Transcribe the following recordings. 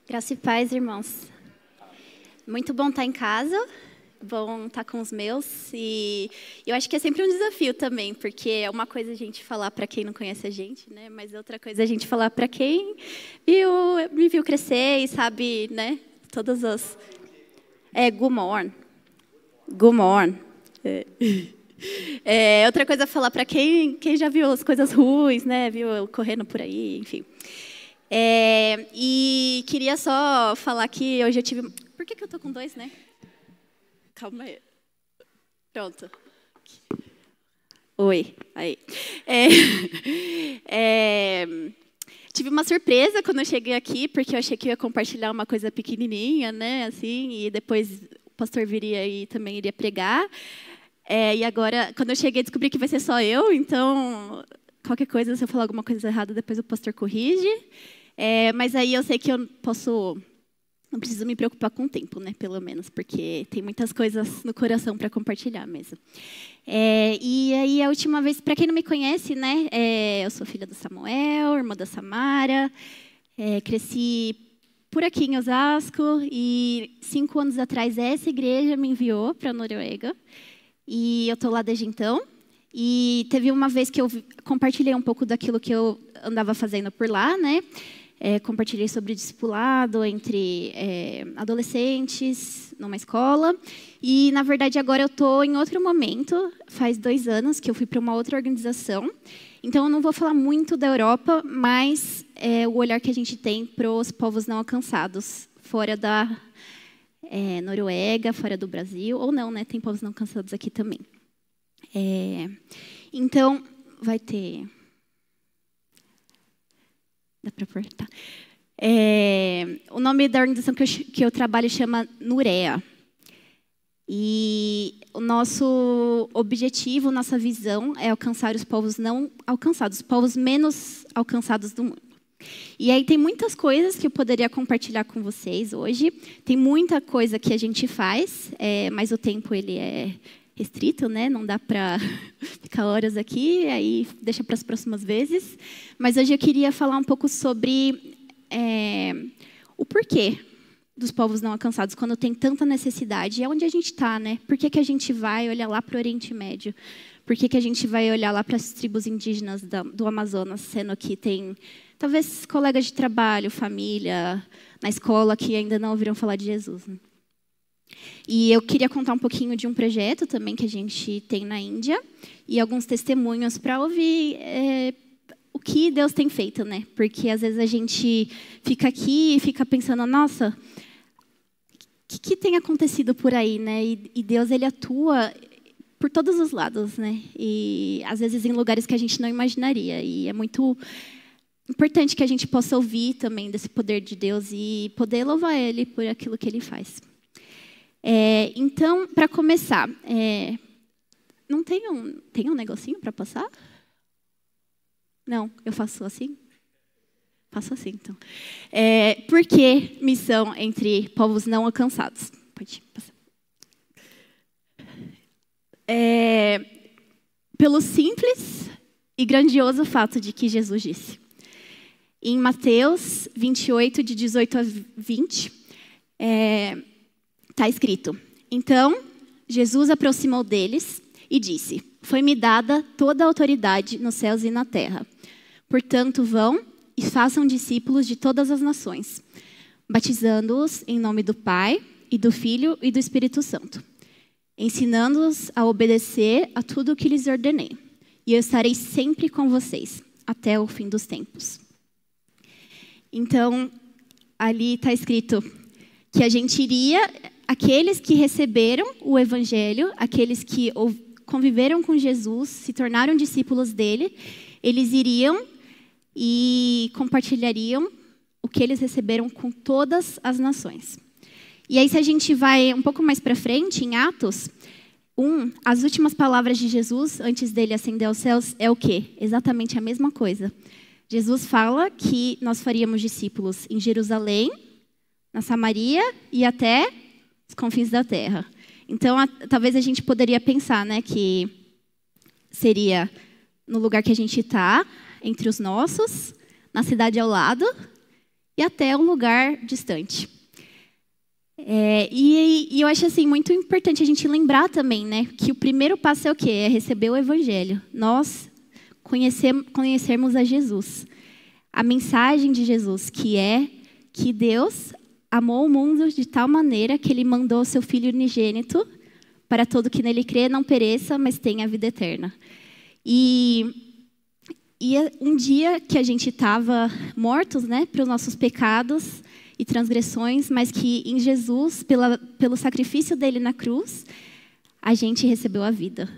Graça e paz, irmãos. Muito bom estar em casa, bom estar com os meus. E eu acho que é sempre um desafio também, porque é uma coisa a gente falar para quem não conhece a gente, né? Mas outra coisa a gente falar para quem me viu crescer e sabe, né? Todas as... good morning. Good morning. Outra coisa é falar para quem já viu as coisas ruins, né? Viu eu correndo por aí, enfim. E queria só falar que hoje eu tive... Por que eu tô com dois, né? Calma aí. Pronto. Oi. Aí. Tive uma surpresa quando eu cheguei aqui, porque eu achei que eu ia compartilhar uma coisa pequenininha, né? Assim, e depois o pastor viria e também iria pregar. E agora, quando eu cheguei, descobri que vai ser só eu, então... Qualquer coisa, se eu falar alguma coisa errada, depois o pastor corrige. Mas aí eu sei que eu posso... Não preciso me preocupar com o tempo, né? Pelo menos, porque tem muitas coisas no coração para compartilhar mesmo. E aí, a última vez, para quem não me conhece, né? Eu sou filha do Samuel, irmã da Samara. Cresci por aqui em Osasco. E 5 anos atrás, essa igreja me enviou para a Noruega. E eu estou lá desde então. E teve uma vez que eu compartilhei um pouco daquilo que eu andava fazendo por lá, né? Compartilhei sobre discipulado entre adolescentes numa escola. E, na verdade, agora eu estou em outro momento. Faz 2 anos que eu fui para uma outra organização. Então, eu não vou falar muito da Europa, mas o olhar que a gente tem para os povos não alcançados, fora da Noruega, fora do Brasil. Ou não, né? Tem povos não alcançados aqui também. Então, vai ter... Dá para apertar. O nome da organização que eu trabalho chama Nurea. E o nosso objetivo, nossa visão é alcançar os povos não alcançados, os povos menos alcançados do mundo. E aí tem muitas coisas que eu poderia compartilhar com vocês hoje. Tem muita coisa que a gente faz, mas o tempo ele é restrito, né? Não dá para ficar horas aqui, aí deixa para as próximas vezes. Mas hoje eu queria falar um pouco sobre o porquê dos povos não alcançados, quando tem tanta necessidade. É onde a gente está, né? Por que a gente vai olhar lá para o Oriente Médio? Por que a gente vai olhar lá para as tribos indígenas do Amazonas, sendo que tem, talvez, colegas de trabalho, família, na escola, que ainda não ouviram falar de Jesus, né? E eu queria contar um pouquinho de um projeto também que a gente tem na Índia e alguns testemunhos para ouvir o que Deus tem feito, né? Porque às vezes a gente fica aqui e fica pensando, nossa, o que tem acontecido por aí, né? E Deus ele atua por todos os lados, né? E às vezes em lugares que a gente não imaginaria. E é muito importante que a gente possa ouvir também desse poder de Deus e poder louvar Ele por aquilo que Ele faz. Então, para começar, não tem um negocinho para passar? Não, eu faço assim? Faço assim, então. Por que missão entre povos não alcançados? Pode passar. Pelo simples e grandioso fato de que Jesus disse. Em Mateus 28, de 18 a 20, está escrito: Então, Jesus aproximou deles e disse: Foi-me dada toda a autoridade nos céus e na terra. Portanto, vão e façam discípulos de todas as nações, batizando-os em nome do Pai, e do Filho e do Espírito Santo, ensinando-os a obedecer a tudo o que lhes ordenei. E eu estarei sempre com vocês, até o fim dos tempos. Então, ali está escrito que a gente iria... Aqueles que receberam o Evangelho, aqueles que conviveram com Jesus, se tornaram discípulos dele, eles iriam e compartilhariam o que eles receberam com todas as nações. E aí, se a gente vai um pouco mais para frente, em Atos 1, as últimas palavras de Jesus, antes dele ascender aos céus, é o quê? Exatamente a mesma coisa. Jesus fala que nós faríamos discípulos em Jerusalém, na Samaria e até... os confins da terra. Então, talvez a gente poderia pensar, né, que seria no lugar que a gente está, entre os nossos, na cidade ao lado, e até um lugar distante. E eu acho assim muito importante a gente lembrar também, né, que o primeiro passo é o quê? É receber o Evangelho. Nós conhecermos a Jesus. A mensagem de Jesus, que é que Deus amou o mundo de tal maneira que Ele mandou o seu Filho unigênito para todo que nele crê não pereça, mas tenha a vida eterna. E um dia que a gente estava mortos, né, para os nossos pecados e transgressões, mas que em Jesus, pelo sacrifício dele na cruz, a gente recebeu a vida.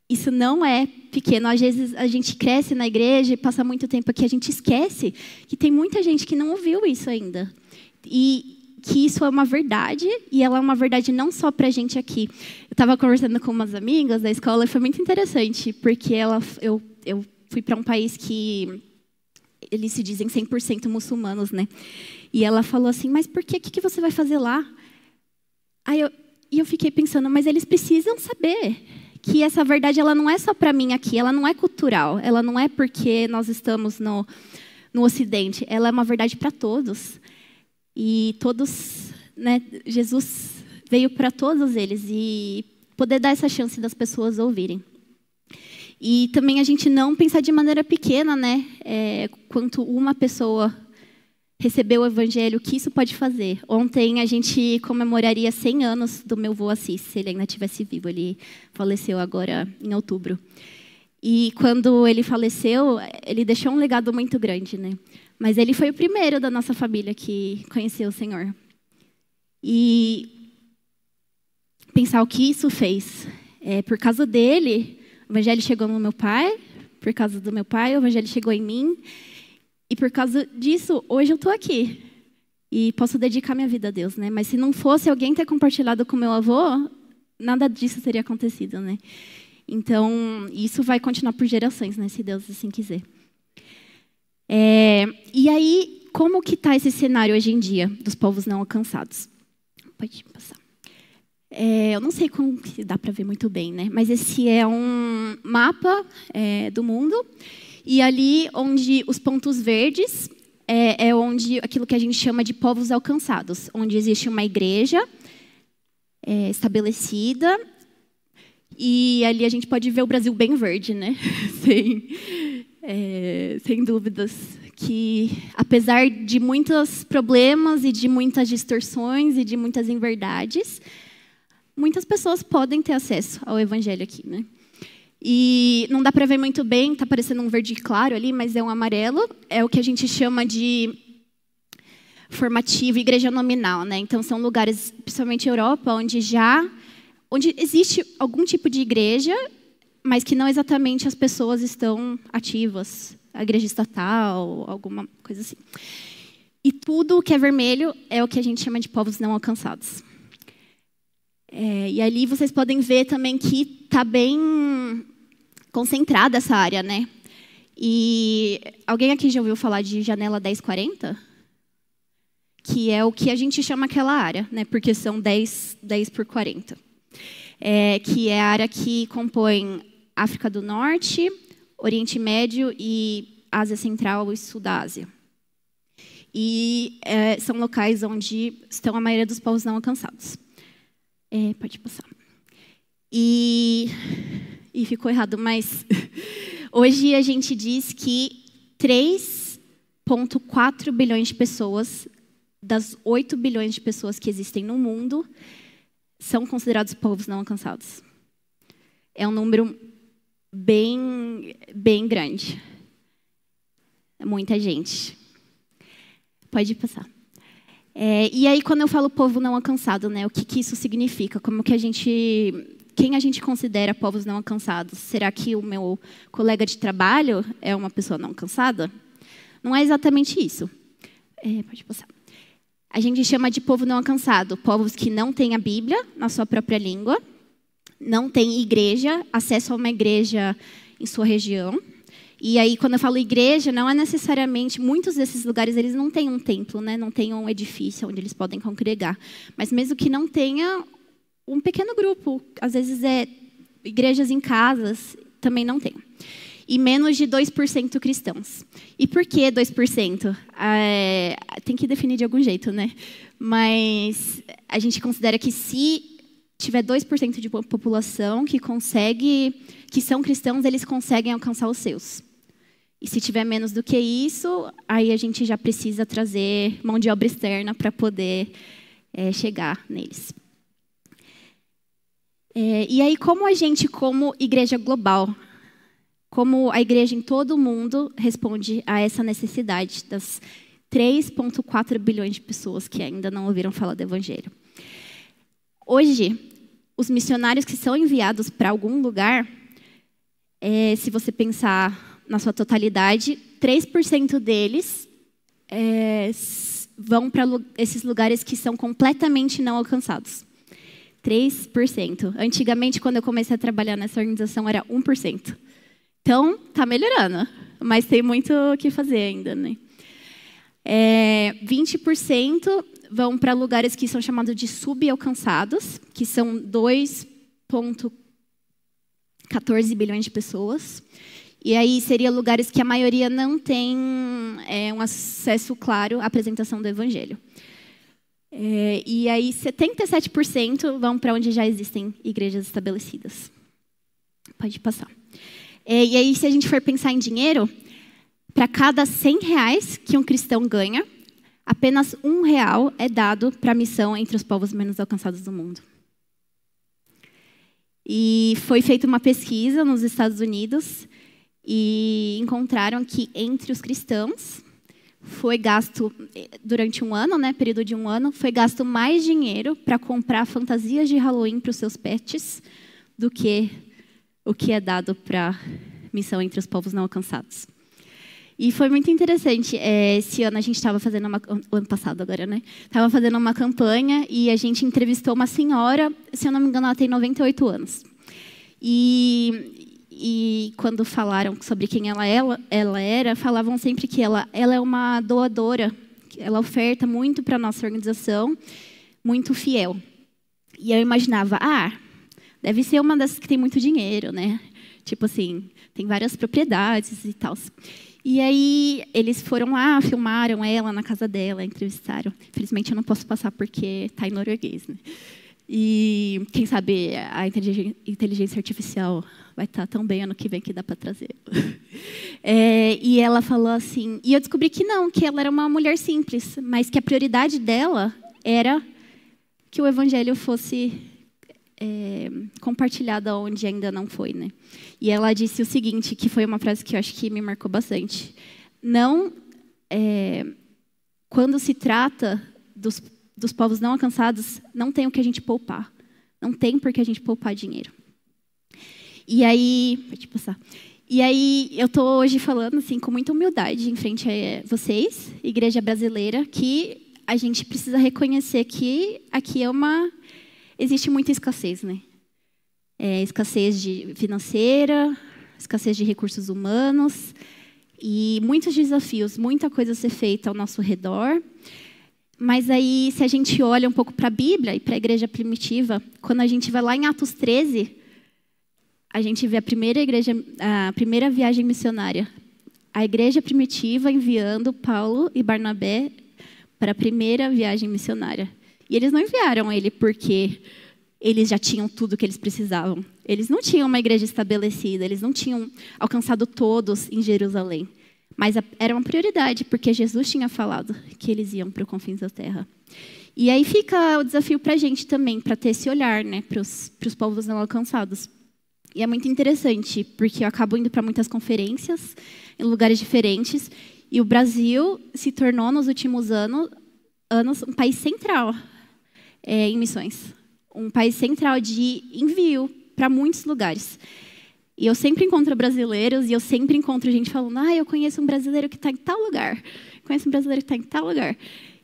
Isso não é pequeno. Às vezes a gente cresce na igreja e passa muito tempo aqui, a gente esquece que tem muita gente que não ouviu isso ainda. E que isso é uma verdade, e ela é uma verdade não só para a gente aqui. Eu estava conversando com umas amigas da escola e foi muito interessante, porque eu fui para um país que eles se dizem 100% muçulmanos, né? E ela falou assim, mas por quê? O que você vai fazer lá? E eu fiquei pensando, mas eles precisam saber que essa verdade ela não é só para mim aqui, ela não é cultural, ela não é porque nós estamos no Ocidente, ela é uma verdade para todos. E todos, né, Jesus veio para todos eles e poder dar essa chance das pessoas ouvirem. E também a gente não pensar de maneira pequena, né, quanto uma pessoa recebeu o Evangelho, o que isso pode fazer. Ontem a gente comemoraria 100 anos do meu avô Assis, se ele ainda estivesse vivo. Ele faleceu agora em outubro. E quando ele faleceu, ele deixou um legado muito grande, né? Mas ele foi o primeiro da nossa família que conheceu o Senhor. E pensar o que isso fez. Por causa dele, o Evangelho chegou no meu pai. Por causa do meu pai, o Evangelho chegou em mim. E por causa disso, hoje eu estou aqui. E posso dedicar minha vida a Deus, né? Mas se não fosse alguém ter compartilhado com meu avô, nada disso teria acontecido, né? Então, isso vai continuar por gerações, né? Se Deus assim quiser. E aí, como que está esse cenário hoje em dia dos povos não alcançados? Pode passar. Eu não sei como que dá para ver muito bem, né? Mas esse é um mapa do mundo. E ali onde os pontos verdes é onde aquilo que a gente chama de povos alcançados, onde existe uma igreja estabelecida. E ali a gente pode ver o Brasil bem verde, né? Sem dúvidas, que apesar de muitos problemas e de muitas distorções e de muitas inverdades, muitas pessoas podem ter acesso ao Evangelho aqui, né? E não dá para ver muito bem, está parecendo um verde claro ali, mas é um amarelo. É o que a gente chama de formativo, igreja nominal, né? Então são lugares, principalmente Europa, onde existe algum tipo de igreja, mas que não exatamente as pessoas estão ativas, a igreja estatal, alguma coisa assim. E tudo que é vermelho é o que a gente chama de povos não alcançados. E ali vocês podem ver também que está bem concentrada essa área, né? E alguém aqui já ouviu falar de janela 1040? Que é o que a gente chama aquela área, né? Porque são 10 por 40. Que é a área que compõe África do Norte, Oriente Médio e Ásia Central e Sul da Ásia. E são locais onde estão a maioria dos povos não alcançados. Pode passar. E ficou errado, mas hoje a gente diz que 3,4 bilhões de pessoas, das 8 bilhões de pessoas que existem no mundo, são considerados povos não alcançados. É um número bem grande. É muita gente. Pode passar. E aí, quando eu falo povo não alcançado, né, o que isso significa? Quem a gente considera povos não alcançados? Será que o meu colega de trabalho é uma pessoa não alcançada? Não é exatamente isso. Pode passar. A gente chama de povo não alcançado, povos que não têm a Bíblia na sua própria língua, não têm igreja, acesso a uma igreja em sua região. E aí, quando eu falo igreja, não é necessariamente... Muitos desses lugares, eles não têm um templo, né? Não têm um edifício onde eles podem congregar. Mas mesmo que não tenha um pequeno grupo, às vezes igrejas em casas, também não tem. e menos de 2% cristãos. E por que 2%? Tem que definir de algum jeito, né? Mas a gente considera que se tiver 2% de população que são cristãos, eles conseguem alcançar os seus. E se tiver menos do que isso, aí a gente já precisa trazer mão de obra externa para poder chegar neles. E aí, como a gente, como igreja global, como a igreja em todo o mundo responde a essa necessidade das 3,4 bilhões de pessoas que ainda não ouviram falar do Evangelho? Hoje, os missionários que são enviados para algum lugar, se você pensar na sua totalidade, 3% deles vão para esses lugares que são completamente não alcançados. 3%. Antigamente, quando eu comecei a trabalhar nessa organização, era 1%. Então, está melhorando, mas tem muito o que fazer ainda, né? 20% vão para lugares que são chamados de subalcançados, que são 2,14 bilhões de pessoas. E aí seria lugares que a maioria não tem um acesso claro à apresentação do Evangelho. E aí 77% vão para onde já existem igrejas estabelecidas. Pode passar. E aí, se a gente for pensar em dinheiro, para cada R$100 que um cristão ganha, apenas R$1 é dado para a missão entre os povos menos alcançados do mundo. E foi feita uma pesquisa nos Estados Unidos e encontraram que entre os cristãos foi gasto, durante um ano, período de um ano, foi gasto mais dinheiro para comprar fantasias de Halloween para os seus pets do que o que é dado para missão entre os povos não alcançados. E foi muito interessante. Esse ano a gente estava fazendo o ano passado agora, né? Estava fazendo uma campanha e a gente entrevistou uma senhora, se eu não me engano, ela tem 98 anos. E quando falaram sobre quem ela era, falavam sempre que ela é uma doadora, ela oferta muito para a nossa organização, muito fiel. E eu imaginava, deve ser uma das que tem muito dinheiro, né? Tipo assim, tem várias propriedades e tal. E aí eles foram lá, filmaram ela na casa dela, entrevistaram. Infelizmente eu não posso passar porque está em norueguês, né? E quem sabe a inteligência artificial vai estar tão bem ano que vem que dá para trazer. E ela falou assim, e eu descobri que não, que ela era uma mulher simples, mas que a prioridade dela era que o Evangelho fosse compartilhado onde ainda não foi, né? E ela disse o seguinte, que foi uma frase que eu acho que me marcou bastante. Quando se trata dos povos não alcançados, não tem o que a gente poupar. Não tem por que a gente poupar dinheiro. E aí, pode passar. E aí, eu estou hoje falando assim, com muita humildade em frente a vocês, igreja brasileira, que a gente precisa reconhecer que aqui existe muita escassez, né? Escassez financeira, escassez de recursos humanos e muitos desafios, muita coisa a ser feita ao nosso redor. Mas aí, se a gente olha um pouco para a Bíblia e para a igreja primitiva, quando a gente vai lá em Atos 13, a gente vê a primeira viagem missionária. A igreja primitiva enviando Paulo e Barnabé para a primeira viagem missionária. E eles não enviaram ele porque eles já tinham tudo que eles precisavam. Eles não tinham uma igreja estabelecida, eles não tinham alcançado todos em Jerusalém. Mas era uma prioridade, porque Jesus tinha falado que eles iam para os confins da terra. E aí fica o desafio para a gente também, para ter esse olhar, né, para os povos não alcançados. E é muito interessante, porque eu acabo indo para muitas conferências, em lugares diferentes, e o Brasil se tornou, nos últimos anos um país central em missões. Um país central de envio para muitos lugares. E eu sempre encontro brasileiros e eu sempre encontro gente falando, eu conheço um brasileiro que está em tal lugar. Conheço um brasileiro que está em tal lugar.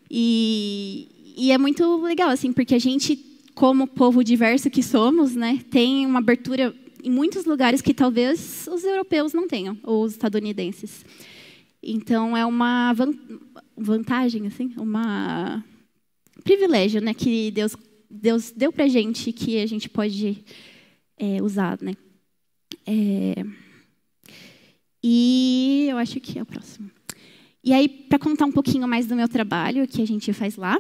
E é muito legal, assim, porque a gente, como povo diverso que somos, né, tem uma abertura em muitos lugares que talvez os europeus não tenham, ou os estadunidenses. Então, é uma vantagem, assim, um privilégio, né, que Deus deu para a gente, que a gente pode usar, né? E eu acho que é o próximo. E aí, para contar um pouquinho mais do meu trabalho, o que a gente faz lá,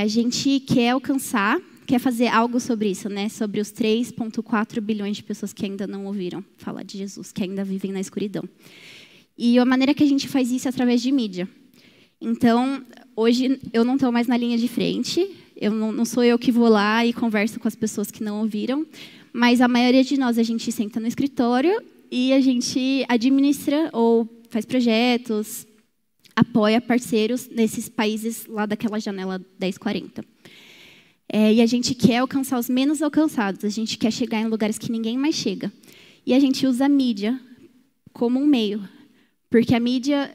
a gente quer fazer algo sobre isso, né? Sobre os 3,4 bilhões de pessoas que ainda não ouviram falar de Jesus, que ainda vivem na escuridão. E a maneira que a gente faz isso é através de mídia. Então, hoje eu não estou mais na linha de frente, não sou eu que vou lá e converso com as pessoas que não ouviram, mas a maioria de nós, a gente senta no escritório e a gente administra ou faz projetos, apoia parceiros nesses países lá daquela janela 1040. E a gente quer alcançar os menos alcançados, a gente quer chegar em lugares que ninguém mais chega. E a gente usa a mídia como um meio, porque a mídia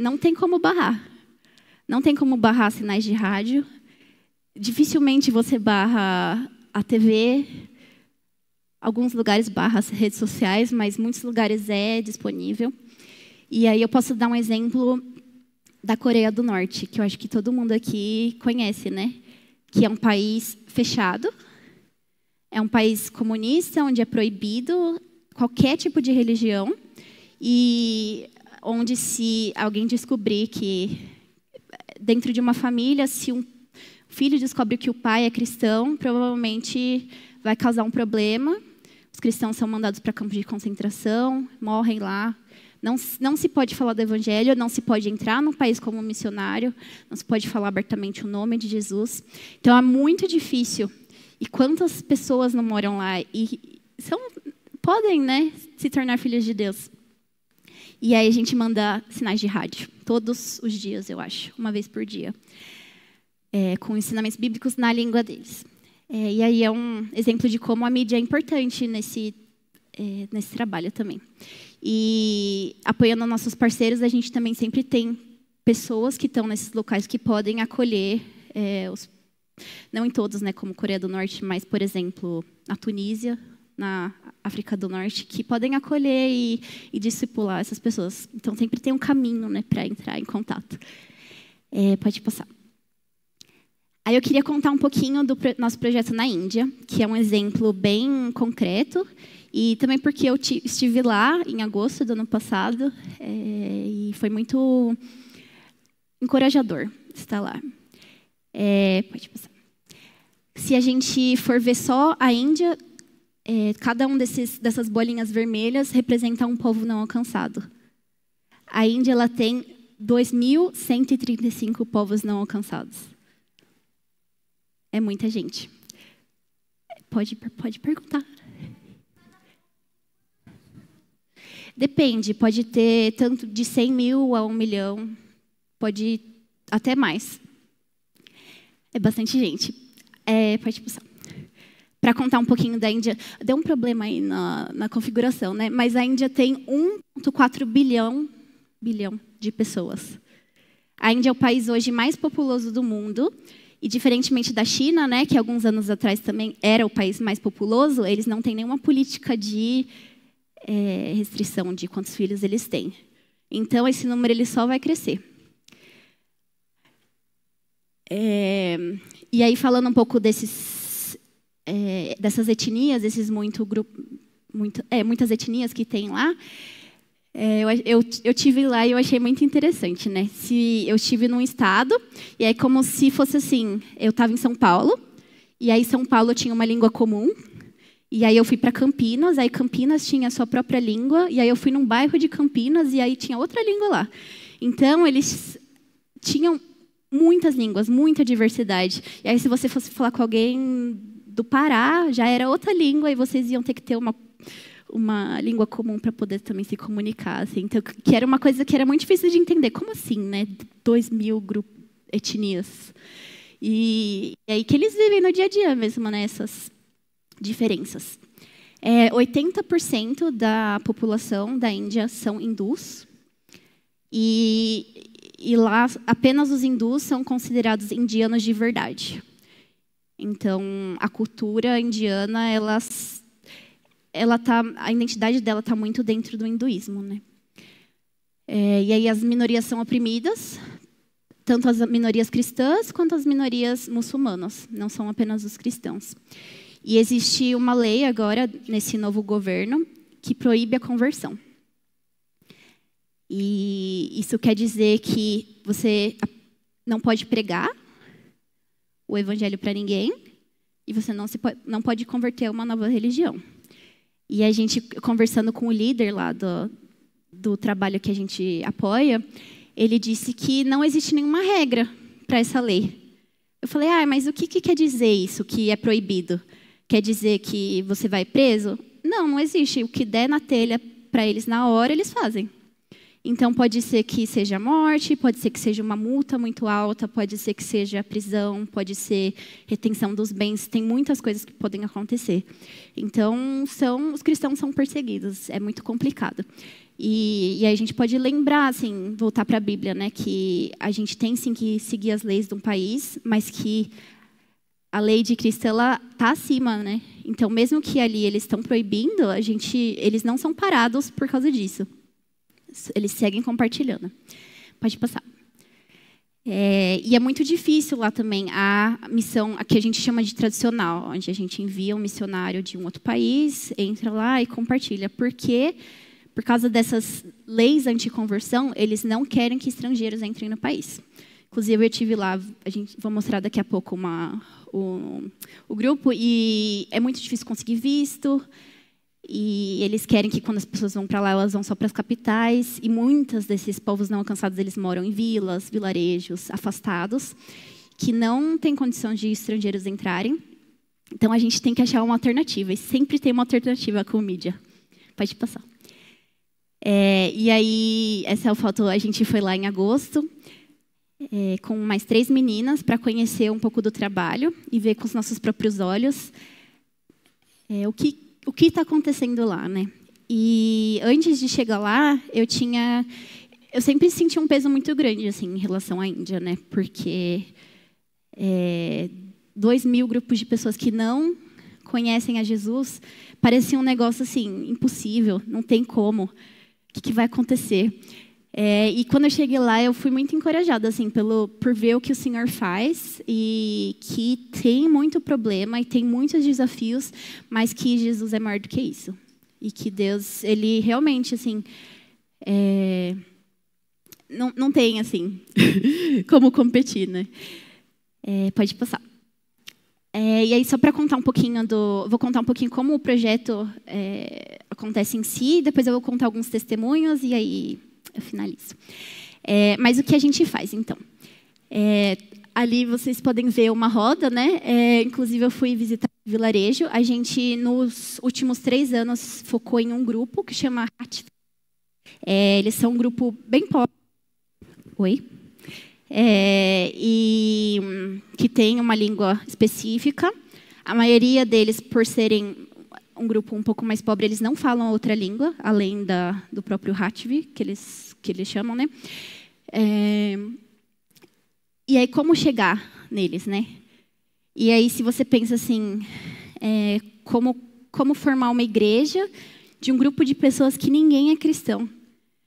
não tem como barrar. Não tem como barrar sinais de rádio, dificilmente você barra a TV, alguns lugares barra as redes sociais, mas muitos lugares é disponível. E aí eu posso dar um exemplo da Coreia do Norte, que eu acho que todo mundo aqui conhece, né? Que é um país fechado, é um país comunista, onde é proibido qualquer tipo de religião, e onde se alguém descobrir que, dentro de uma família, se um filho descobre que o pai é cristão, provavelmente vai causar um problema. Os cristãos são mandados para campos de concentração, morrem lá. Não se pode falar do evangelho, não se pode entrar num país como missionário, não se pode falar abertamente o nome de Jesus. Então, é muito difícil. E quantas pessoas não moram lá e podem, né, se tornar filhos de Deus? E aí a gente manda sinais de rádio, todos os dias, eu acho, uma vez por dia, com ensinamentos bíblicos na língua deles. E aí é um exemplo de como a mídia é importante nesse trabalho também. E apoiando nossos parceiros, a gente também sempre tem pessoas que estão nesses locais que podem acolher, não em todos, né, como Coreia do Norte, mas, por exemplo, na Tunísia, na África do Norte, que podem acolher e discipular essas pessoas. Então, sempre tem um caminho, né, para entrar em contato. Pode passar. Aí eu queria contar um pouquinho do nosso projeto na Índia, que é um exemplo bem concreto, e também porque eu estive lá em agosto do ano passado, e foi muito encorajador estar lá. Pode passar. Se a gente for ver só a Índia, cada um dessas bolinhas vermelhas representa um povo não alcançado. A Índia ela tem 2.135 povos não alcançados. É muita gente. Pode perguntar. Depende, pode ter tanto de 100 mil a 1 milhão, pode até mais. É bastante gente. Pode passar. Para contar um pouquinho da Índia, deu um problema aí na configuração, né? Mas a Índia tem 1,4 bilhão de pessoas. A Índia é o país hoje mais populoso do mundo, e diferentemente da China, né, que alguns anos atrás também era o país mais populoso, eles não têm nenhuma política de restrição de quantos filhos eles têm. Então, esse número ele só vai crescer. E aí, falando um pouco dessas etnias, muitas etnias que tem lá, eu tive lá e eu achei muito interessante, né? Eu estive num estado, e é como se fosse assim, eu estava em São Paulo, e aí São Paulo tinha uma língua comum, e aí eu fui para Campinas, aí Campinas tinha a sua própria língua, e aí eu fui num bairro de Campinas, e aí tinha outra língua lá. Então, eles tinham muitas línguas, muita diversidade. E aí, se você fosse falar com alguém do Pará, já era outra língua, e vocês iam ter que ter uma língua comum para poder também se comunicar. Assim. Então, que era uma coisa que era muito difícil de entender. Como assim, né? 2.000 etnias. E aí que eles vivem no dia a dia mesmo, né? Essas diferenças. 80% da população da Índia são hindus. E lá, apenas os hindus são considerados indianos de verdade. Então, a cultura indiana, a identidade dela está muito dentro do hinduísmo, né? E aí as minorias são oprimidas, tanto as minorias cristãs quanto as minorias muçulmanas, não são apenas os cristãos. E existe uma lei agora, nesse novo governo, que proíbe a conversão. E isso quer dizer que você não pode pregar o evangelho para ninguém e você não pode converter a uma nova religião. E a gente, conversando com o líder lá do trabalho que a gente apoia, ele disse que não existe nenhuma regra para essa lei. Eu falei, mas o que quer dizer isso, que é proibido? Quer dizer que você vai preso? Não existe. O que der na telha para eles na hora, eles fazem. Então, pode ser que seja morte, pode ser que seja uma multa muito alta, pode ser que seja prisão, pode ser retenção dos bens. Tem muitas coisas que podem acontecer. Então, os cristãos são perseguidos. É muito complicado. E aí a gente pode lembrar, assim, voltar para a Bíblia, né, que a gente tem, sim, que seguir as leis de um país, mas que a lei de Cristo, ela está acima, né? Então, mesmo que ali eles estão proibindo, eles não são parados por causa disso. Eles seguem compartilhando. Pode passar. E é muito difícil lá também a missão, a que a gente chama de tradicional, onde a gente envia um missionário de um outro país, entra lá e compartilha. Porque, por causa dessas leis anticonversão, eles não querem que estrangeiros entrem no país. Inclusive, eu tive lá, vou mostrar daqui a pouco o grupo, e é muito difícil conseguir visto. E eles querem que quando as pessoas vão para lá, elas vão só para as capitais. E muitos desses povos não alcançados, eles moram em vilas, vilarejos, afastados, que não têm condição de estrangeiros entrarem. Então, a gente tem que achar uma alternativa. E sempre tem uma alternativa com mídia. Pode passar. E aí, essa é a foto, a gente foi lá em agosto, com mais 3 meninas, para conhecer um pouco do trabalho e ver com os nossos próprios olhos o que está acontecendo lá, né? E antes de chegar lá, eu sempre senti um peso muito grande, assim, em relação à Índia, né? Porque 2.000 grupos de pessoas que não conhecem a Jesus parecia um negócio assim impossível, não tem como. O que vai acontecer? E quando eu cheguei lá, eu fui muito encorajada, assim, por ver o que o Senhor faz e que tem muito problema e tem muitos desafios, mas que Jesus é maior do que isso. E que Deus, Ele realmente, assim, não tem, assim, como competir, né? Pode passar. E aí, só para contar um pouquinho vou contar um pouquinho como o projeto acontece em si, depois eu vou contar alguns testemunhos e aí eu finalizo. Mas o que a gente faz, então? Ali vocês podem ver uma roda, né? Inclusive, eu fui visitar o vilarejo. A gente, nos últimos 3 anos, focou em um grupo que chama Hatfi. Eles são um grupo bem pobre. Oi? E que tem uma língua específica. A maioria deles, por serem um grupo um pouco mais pobre, eles não falam outra língua, além do próprio Hatfi, que eles chamam, né? E aí, como chegar neles, né? E aí, se você pensa assim, como formar uma igreja de um grupo de pessoas que ninguém é cristão?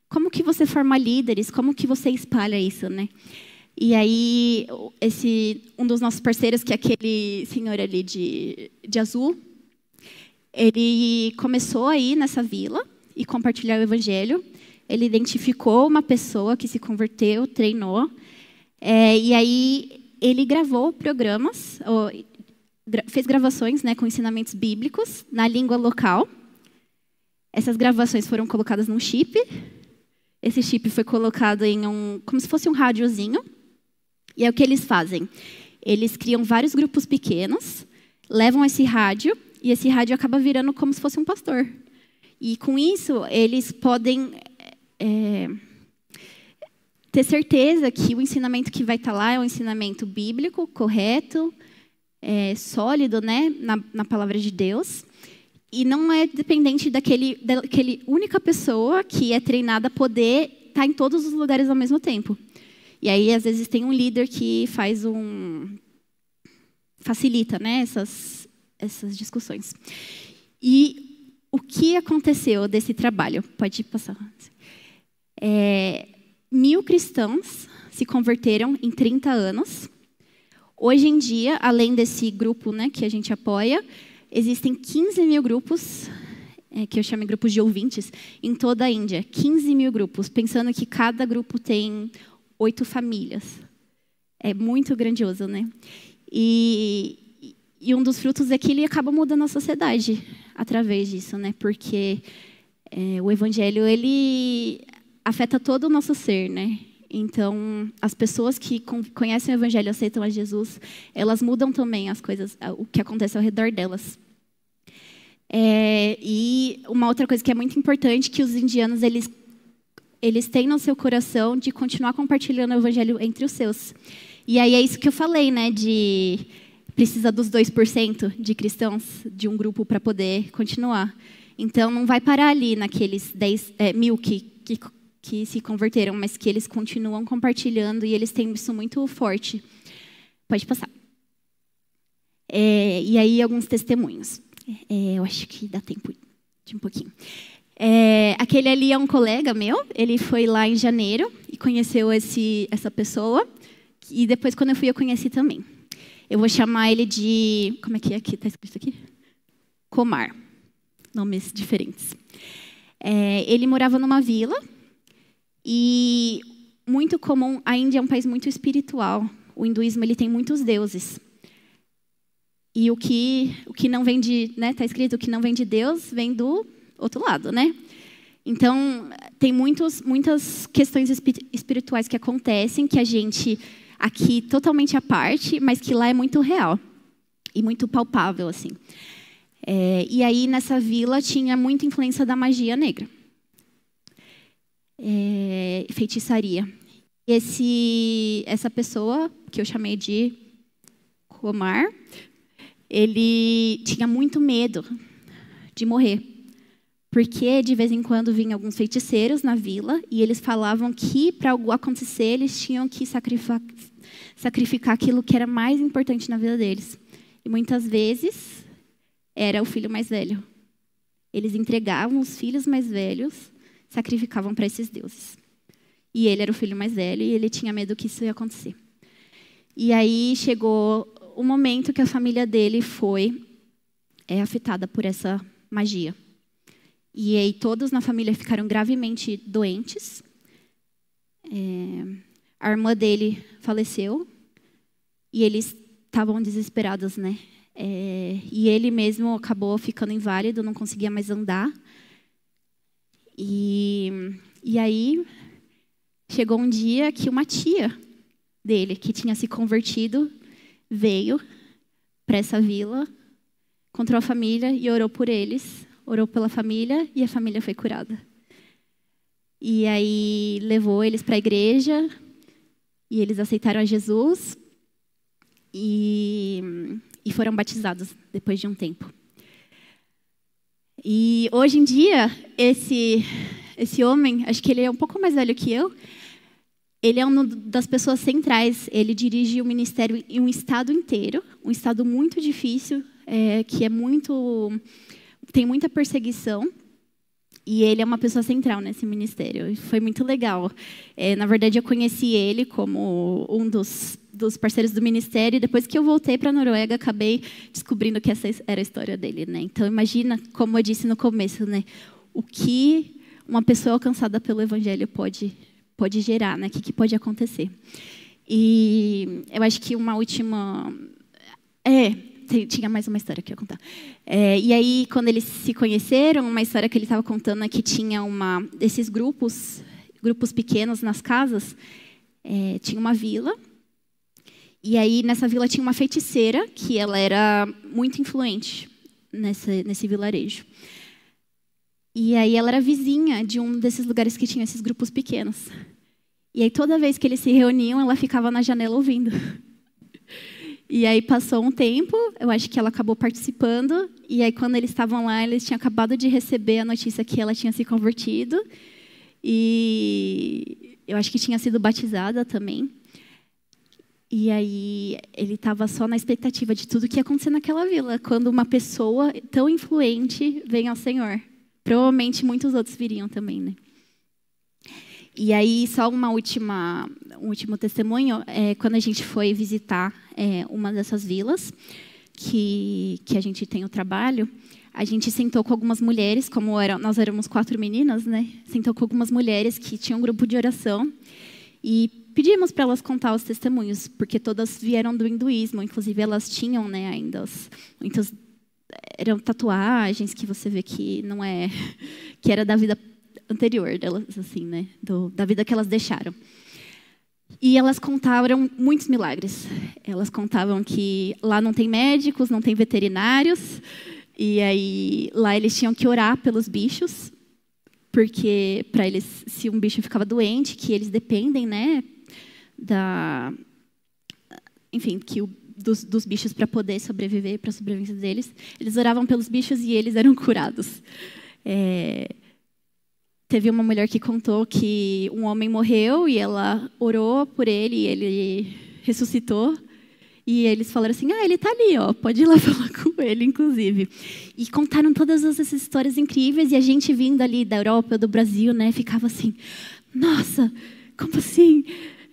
Como que você forma líderes? Como que você espalha isso, né? E aí, um dos nossos parceiros, que é aquele senhor ali de azul, ele começou a ir nessa vila e compartilhar o evangelho. Ele identificou uma pessoa que se converteu, treinou. E aí, ele gravou programas, fez gravações, né, com ensinamentos bíblicos na língua local. Essas gravações foram colocadas num chip. Esse chip foi colocado em como se fosse um rádiozinho. E é o que eles fazem. Eles criam vários grupos pequenos, levam esse rádio, e esse rádio acaba virando como se fosse um pastor. E com isso, eles podem ter certeza que o ensinamento que vai estar lá é um ensinamento bíblico, correto, sólido, né, na palavra de Deus. E não é dependente daquele única pessoa que é treinada a poder estar em todos os lugares ao mesmo tempo. E aí, às vezes, tem um líder que facilita, né, essas discussões. E o que aconteceu desse trabalho? Pode passar. 1.000 cristãos se converteram em 30 anos. Hoje em dia, além desse grupo, né, que a gente apoia, existem 15.000 grupos que eu chamo de grupos de ouvintes, em toda a Índia. 15 mil grupos, pensando que cada grupo tem 8 famílias. É muito grandioso, né? E um dos frutos é que ele acaba mudando a sociedade através disso, né? Porque o evangelho, ele afeta todo o nosso ser, né? Então, as pessoas que conhecem o evangelho e aceitam a Jesus, elas mudam também as coisas, o que acontece ao redor delas. E uma outra coisa que é muito importante, que os indianos, eles têm no seu coração de continuar compartilhando o evangelho entre os seus. E aí é isso que eu falei, né? Precisa dos 2% de cristãos de um grupo para poder continuar. Então, não vai parar ali naqueles 10.000 que se converteram, mas que eles continuam compartilhando e eles têm isso muito forte. Pode passar. E aí, alguns testemunhos. Eu acho que dá tempo de um pouquinho. Aquele ali é um colega meu. Ele foi lá em janeiro e conheceu essa pessoa. E depois, quando eu fui, eu conheci também. Eu vou chamar ele de... Como é que está escrito aqui? Komar. Nomes diferentes. Ele morava numa vila. E muito comum, a Índia é um país muito espiritual. O hinduísmo, ele tem muitos deuses. E o que não vem de, né, tá escrito, o que não vem de Deus vem do outro lado, né? Então, tem muitas questões espirituais que acontecem que a gente aqui totalmente à parte, mas que lá é muito real e muito palpável, assim. E aí nessa vila tinha muita influência da magia negra. Feitiçaria. Essa pessoa, que eu chamei de Komar, ele tinha muito medo de morrer. Porque, de vez em quando, vinham alguns feiticeiros na vila e eles falavam que, para algo acontecer, eles tinham que sacrificar aquilo que era mais importante na vida deles. E, muitas vezes, era o filho mais velho. Eles entregavam os filhos mais velhos, sacrificavam para esses deuses. E ele era o filho mais velho e ele tinha medo que isso ia acontecer. E aí chegou o momento que a família dele foi afetada por essa magia. E aí todos na família ficaram gravemente doentes. A irmã dele faleceu e eles estavam desesperados, né? E ele mesmo acabou ficando inválido, não conseguia mais andar. E aí chegou um dia que uma tia dele, que tinha se convertido, veio para essa vila, encontrou a família e orou por eles, orou pela família e a família foi curada. E aí levou eles para a igreja e eles aceitaram a Jesus e foram batizados depois de um tempo. E hoje em dia, esse homem, acho que ele é um pouco mais velho que eu, ele é uma das pessoas centrais. Ele dirige o ministério em um estado inteiro, um estado muito difícil, que tem muita perseguição. E ele é uma pessoa central nesse ministério. E foi muito legal. Na verdade, eu conheci ele como um dos parceiros do ministério. E depois que eu voltei para a Noruega, acabei descobrindo que essa era a história dele, né? Então, imagina, como eu disse no começo, né? O que uma pessoa alcançada pelo evangelho pode gerar, né? O que pode acontecer. E eu acho que uma última... tinha mais uma história que eu ia contar. E aí, quando eles se conheceram, uma história que ele estava contando é que tinha desses grupos pequenos nas casas, tinha uma vila. E aí, nessa vila, tinha uma feiticeira, que ela era muito influente nesse vilarejo. E aí, ela era vizinha de um desses lugares que tinha esses grupos pequenos. E aí, toda vez que eles se reuniam, ela ficava na janela ouvindo. E aí passou um tempo, eu acho que ela acabou participando, e aí quando eles estavam lá, eles tinham acabado de receber a notícia que ela tinha se convertido, e eu acho que tinha sido batizada também. E aí ele estava só na expectativa de tudo que ia acontecer naquela vila, quando uma pessoa tão influente vem ao Senhor. Provavelmente muitos outros viriam também, né? E aí, só um último testemunho, quando a gente foi visitar uma dessas vilas que a gente tem o trabalho, a gente sentou com algumas mulheres, nós éramos 4 meninas, né? Sentou com algumas mulheres que tinham um grupo de oração e pedimos para elas contar os testemunhos, porque todas vieram do hinduísmo, inclusive elas tinham, né, ainda muitas eram tatuagens que você vê que não é que era da vida anterior delas, assim, né, da vida que elas deixaram. E elas contaram muitos milagres. Elas contavam que lá não tem médicos, não tem veterinários, e aí lá eles tinham que orar pelos bichos, porque para eles, se um bicho ficava doente, que eles dependem, né, enfim, dos bichos para poder sobreviver, para a sobrevivência deles, eles oravam pelos bichos e eles eram curados. Teve uma mulher que contou que um homem morreu e ela orou por ele e ele ressuscitou. E eles falaram assim, ele está ali, ó, pode ir lá falar com ele, inclusive. E contaram todas essas histórias incríveis e a gente vindo ali da Europa, do Brasil, né, ficava assim, nossa, como assim?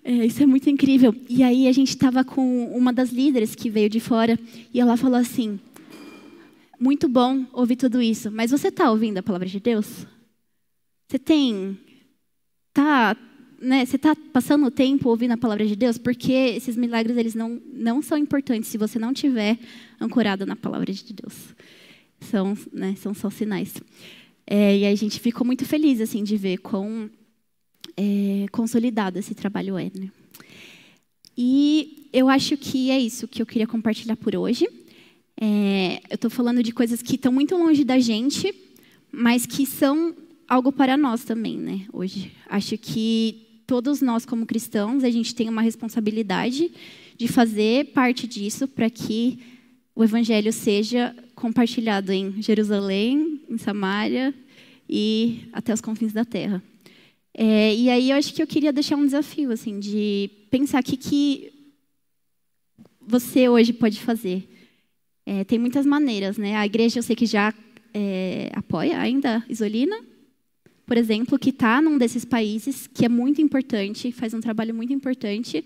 Isso é muito incrível. E aí a gente estava com uma das líderes que veio de fora e ela falou assim, muito bom ouvir tudo isso, mas você está ouvindo a palavra de Deus? Você está passando o tempo ouvindo a palavra de Deus? Porque esses milagres eles não são importantes se você não tiver ancorado na palavra de Deus. São só sinais. E a gente ficou muito feliz assim de ver quão consolidado esse trabalho é. Né? E eu acho que é isso que eu queria compartilhar por hoje. Eu estou falando de coisas que estão muito longe da gente, mas que são algo para nós também, né? Hoje, acho que todos nós, como cristãos, a gente tem uma responsabilidade de fazer parte disso para que o evangelho seja compartilhado em Jerusalém, em Samaria e até os confins da terra. E aí eu acho que eu queria deixar um desafio, assim, de pensar o que você hoje pode fazer. Tem muitas maneiras, né? A igreja eu sei que já apoia ainda Isolina, por exemplo, que está num desses países, que é muito importante, faz um trabalho muito importante.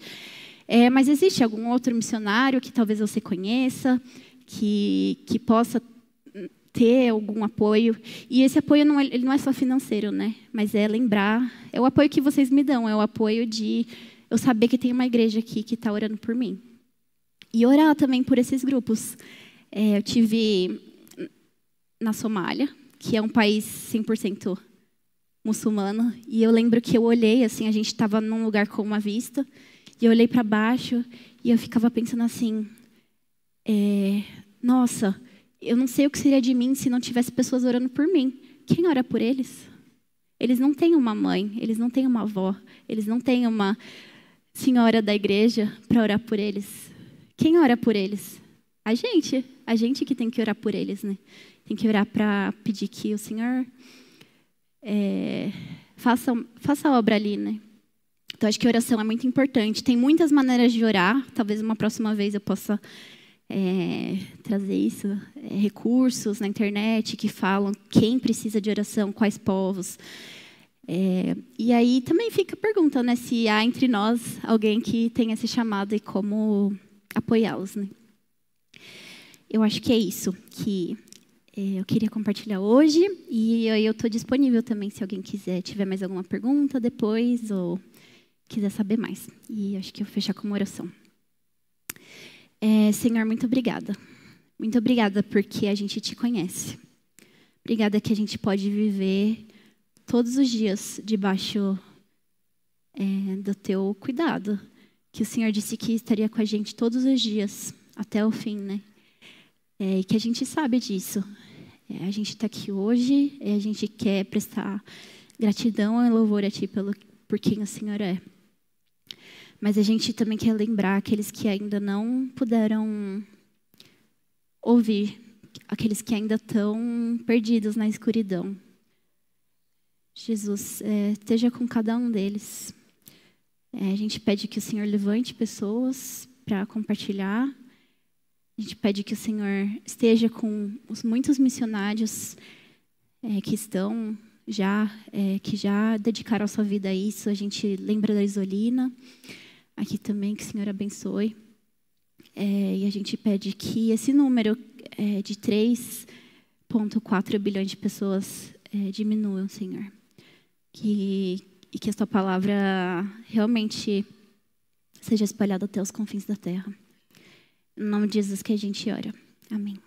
Mas existe algum outro missionário que talvez você conheça, que possa ter algum apoio? E esse apoio ele não é só financeiro, né? Mas é lembrar, é o apoio que vocês me dão, é o apoio de eu saber que tem uma igreja aqui que está orando por mim. E orar também por esses grupos. Eu tive na Somália, que é um país 100% muçulmano, e eu lembro que eu olhei, assim, a gente estava num lugar com uma vista, e eu olhei para baixo, e eu ficava pensando assim, nossa, eu não sei o que seria de mim se não tivesse pessoas orando por mim. Quem ora por eles? Eles não têm uma mãe, eles não têm uma avó, eles não têm uma senhora da igreja para orar por eles. Quem ora por eles? A gente que tem que orar por eles, né? Tem que orar para pedir que o Senhor faça a obra ali, né? Então, acho que oração é muito importante. Tem muitas maneiras de orar. Talvez uma próxima vez eu possa trazer isso. Recursos na internet que falam quem precisa de oração, quais povos. E aí também fica a pergunta, né? Se há entre nós alguém que tem esse chamado e como apoiá-los, né? Eu acho que é isso que eu queria compartilhar hoje. E aí eu estou disponível também, se alguém tiver mais alguma pergunta depois ou quiser saber mais. E acho que eu vou fechar com uma oração. Senhor, muito obrigada. Muito obrigada porque a gente te conhece. Obrigada que a gente pode viver todos os dias debaixo do teu cuidado. Que o Senhor disse que estaria com a gente todos os dias, até o fim, né? E que a gente sabe disso. A gente está aqui hoje e a gente quer prestar gratidão e louvor a Ti por quem o Senhor é. Mas a gente também quer lembrar aqueles que ainda não puderam ouvir, aqueles que ainda estão perdidos na escuridão. Jesus, esteja com cada um deles. A gente pede que o Senhor levante pessoas para compartilhar. A gente pede que o Senhor esteja com os muitos missionários que estão que já dedicaram a sua vida a isso. A gente lembra da Isolina, aqui também, que o Senhor abençoe. E a gente pede que esse número de 3 1,4 bilhões de pessoas diminuam, Senhor. E que esta palavra realmente seja espalhada até os confins da terra. Em nome de Jesus que a gente ora. Amém.